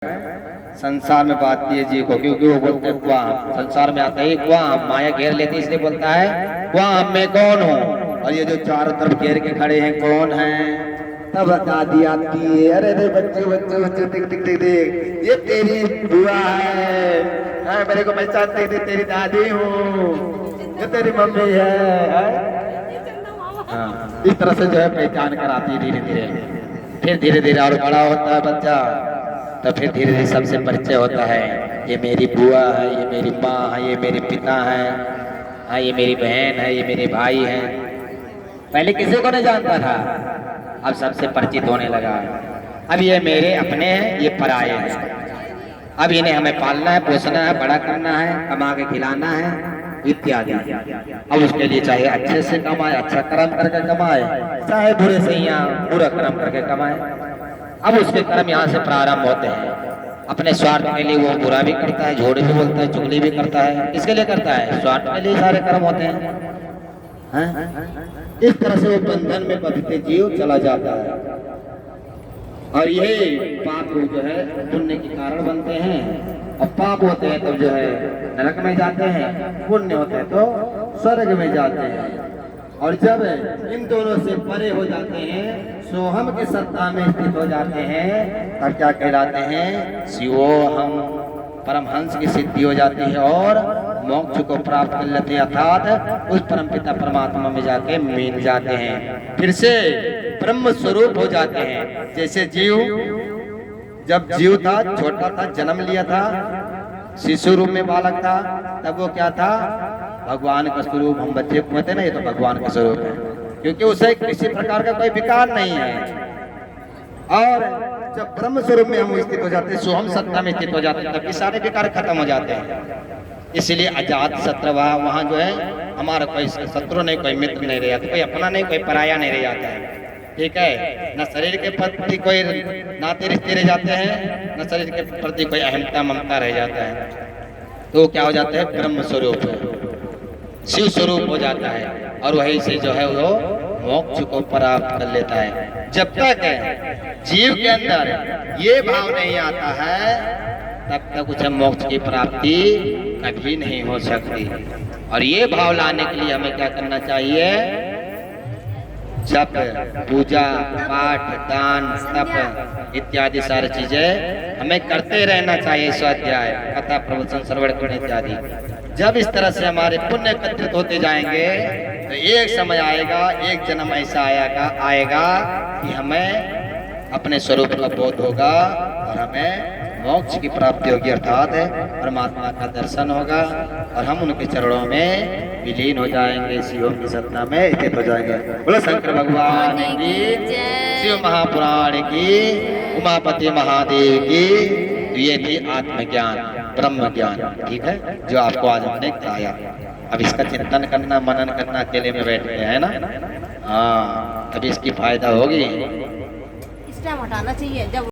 संसार में बात है जी को, क्योंकि वो बोलते हैं क्वाम, संसार में आता है क्वाम, माया घेर लेती है इसलिए बोलता है क्वाम मैं कौन हूँ। और ये जो चारों तरफ घेर के खड़े हैं कौन हैं, तब दादी आती है, अरे अरे बच्चे बच्चे बच्चे देख देख देख देख ये तेरी बुआ है, मेरे को पहचानते थे, तेरी दादी हूँ, ये तेरी मम्मी है। हाँ, इस तरह से जो है पहचान कराती है धीरे धीरे। फिर धीरे धीरे और बड़ा होता है बच्चा, तो फिर धीरे धीरे सबसे परिचय होता है, ये मेरी बुआ है, ये मेरी माँ है, ये मेरे पिता है, हाँ ये मेरी बहन है, ये मेरे भाई है। पहले किसी को नहीं जानता था, अब सबसे परिचित होने लगा। अब ये मेरे अपने हैं, ये पराये हैं। अब इन्हें हमें पालना है, पोसना है, बड़ा करना है, कमा के खिलाना है इत्यादि। अब उसके लिए चाहे अच्छे से कमाए, अच्छा कर्म करके कमाए, चाहे बुरे से यहाँ बुरा कर्म करके कमाए। अब उसके कर्म यहाँ से प्रारंभ होते हैं। अपने स्वार्थ के लिए वो बुरा भी करता है, झूठ भी बोलता है, चुगली भी करता है। किसके लिए करता है? स्वार्थ के लिए सारे कर्म होते हैं। इस तरह से वो बंधन में बंधते जीव चला जाता है। और ये पाप जो है पुण्य के कारण बनते हैं, और पाप होते हैं तब जो है नरक में जाते हैं, पुण्य होते हैं तो स्वर्ग में जाते हैं। और जब इन दोनों से परे हो जाते हैं, सोहम के सत्ता में स्थित हो जाते हैं, तब क्या कहलाते हैं? शिवोहम, परमहंस की सिद्धि हो जाती है और मोक्ष को प्राप्त कर लेते हैं, अर्थात उस परमपिता परमात्मा में जाके मिल जाते हैं, फिर से ब्रह्म स्वरूप हो जाते हैं। जैसे जीव, जब जीव था, छोटा था, जन्म लिया था, शिशु रूप में बालक था, तब वो क्या था? भगवान का स्वरूप। हम बच्चे को कहते हैं ना, ये तो भगवान का स्वरूप है, क्योंकि उसे किसी प्रकार का कोई विकार नहीं है। और जब ब्रह्म स्वरूप में हम स्थित हो जाते हैं, सोहम सत्ता में स्थित हो जाते हैं, तब सारे विकार खत्म हो जाते हैं। इसलिए अजात शत्रु, वहाँ जो है हमारा कोई शत्रु नहीं, कोई मित्र नहीं रह जाता, कोई अपना नहीं, कोई पराया नहीं रह जाता है। ठीक है, न शरीर के प्रति कोई नाते रिश्ते रह जाते हैं, न शरीर के प्रति कोई अहमता ममता रह जाता है। तो क्या हो जाता है? ब्रह्म स्वरूप, शिव स्वरूप हो जाता है, और वही से जो है वो मोक्ष को प्राप्त कर लेता है। जब तक जीव के अंदर ये भाव नहीं आता है, तब तक उसे मोक्ष की प्राप्ति कभी नहीं हो सकती। और ये भाव लाने के लिए हमें क्या करना चाहिए? जप, पूजा पाठ, दान, तप इत्यादि सारी चीजें हमें करते रहना चाहिए। स्वाध्याय, कथा, प्रवचन, श्रवण करने इत्यादि। जब इस तरह से हमारे पुण्य एकत्रित होते जाएंगे, तो एक समय आएगा, एक जन्म ऐसा आएगा कि हमें अपने स्वरूप का बोध होगा और हमें मोक्ष की प्राप्ति होगी, अर्थात परमात्मा का दर्शन होगा, और हम उनके चरणों में विलीन हो जाएंगे, शिवों की सत्ता में स्थित हो जाएंगे। बोलो शंकर भगवान की, शिव महापुराण की, उमापति महादेव की। तो ये थी आत्मज्ञान, ब्रह्म ज्ञान, ठीक है, जो आपको आज हमने बताया। अब इसका चिंतन करना, मनन करना, अकेले में बैठ गए है ना। हाँ, अभी इसकी फायदा होगी। इस टाइम हटाना चाहिए जब